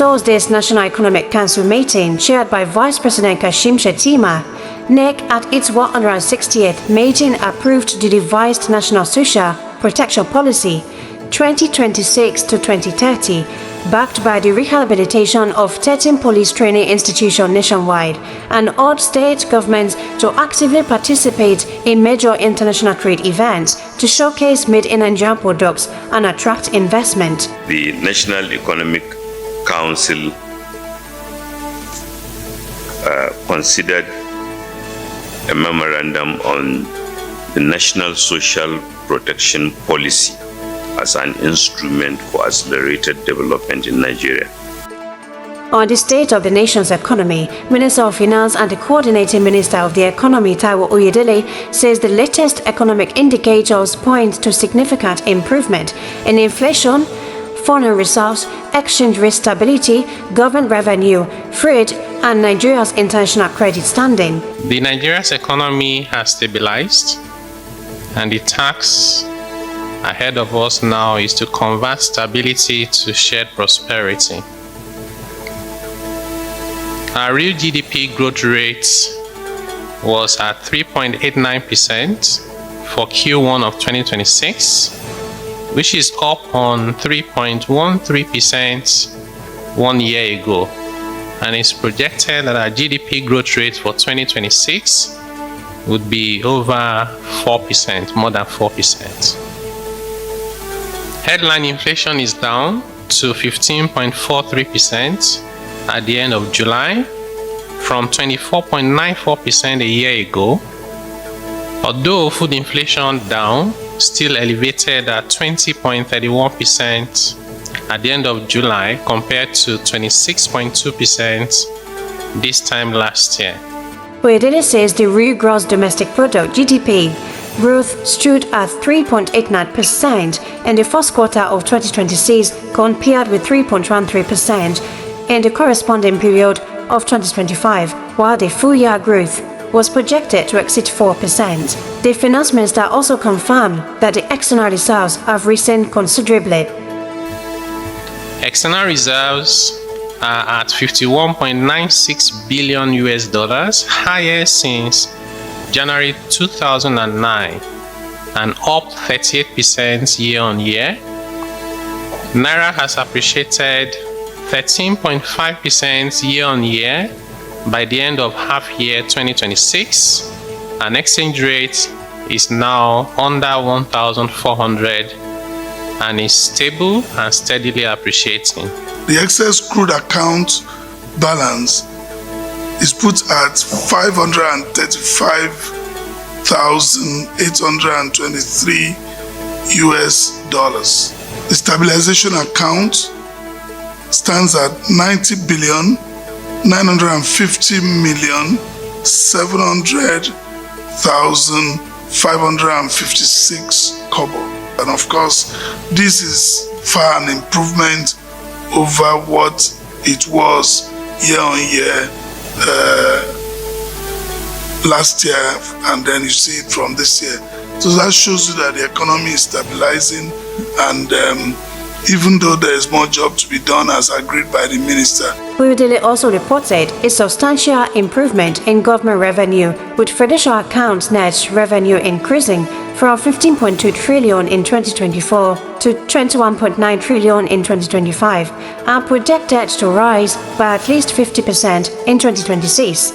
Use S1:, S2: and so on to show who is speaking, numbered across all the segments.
S1: Thursday's National Economic Council meeting, chaired by Vice President Kashim Shettima, NEC at its 168th meeting approved the revised National Social Protection Policy 2026 to 2030, backed by the rehabilitation of 13 police training institutions nationwide, and urged state governments to actively participate in major international trade events to showcase made-in-Nigeria products and attract investment.
S2: The National Economic Council considered a memorandum on the National Social Protection Policy as an instrument for accelerated development in Nigeria.
S1: On the state of the nation's economy, Minister of Finance and the Coordinating Minister of the Economy, Taiwo Oyedele, says the latest economic indicators point to significant improvement in inflation, foreign reserves, exchange rate stability, government revenue, freight, and Nigeria's international credit standing.
S3: The Nigeria's economy has stabilized, and the task ahead of us now is to convert stability to shared prosperity. Our real GDP growth rate was at 3.89% for Q1 of 2026, which is up on 3.13% 1 year ago, and it's projected that our GDP growth rate for 2026 would be over 4%, more than 4%. Headline inflation is down to 15.43% at the end of July from 24.94% a year ago. Although food inflation down, still elevated at 20.31% at the end of July compared to 26.2% this time last year.
S1: Oyedele says the real gross domestic product (GDP) growth stood at 3.89% in the first quarter of 2026 compared with 3.13% in the corresponding period of 2025, while the full-year growth was projected to exceed 4%. The finance minister also confirmed that the external reserves have risen considerably.
S3: External reserves are at $51.96 billion, highest since January 2009 and up 38% year on year. Naira has appreciated 13.5% year on year by the end of half year 2026, and exchange rate is now under 1,400 and is stable and steadily appreciating.
S4: The excess crude account balance is put at $535,823 US. The stabilization account stands at 90,950,700,556 kobo. And of course, this is far an improvement over what it was year on year last year, and then you see it from this year. So that shows you that the economy is stabilizing, and even though there is more job to be done as agreed by the minister.
S1: Oyedele also reported a substantial improvement in government revenue, with financial accounts net revenue increasing from 15.2 trillion in 2024 to 21.9 trillion in 2025, and projected to rise by at least 50% in 2026.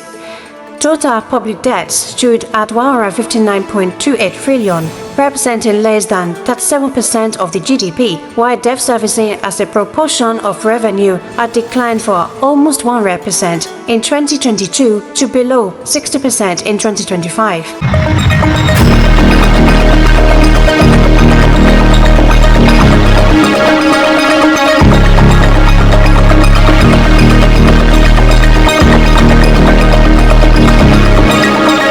S1: Total public debt stood at 159.28 trillion, representing less than 37% of the GDP, while debt servicing as a proportion of revenue had declined for almost 100% in 2022 to below 60% in 2025.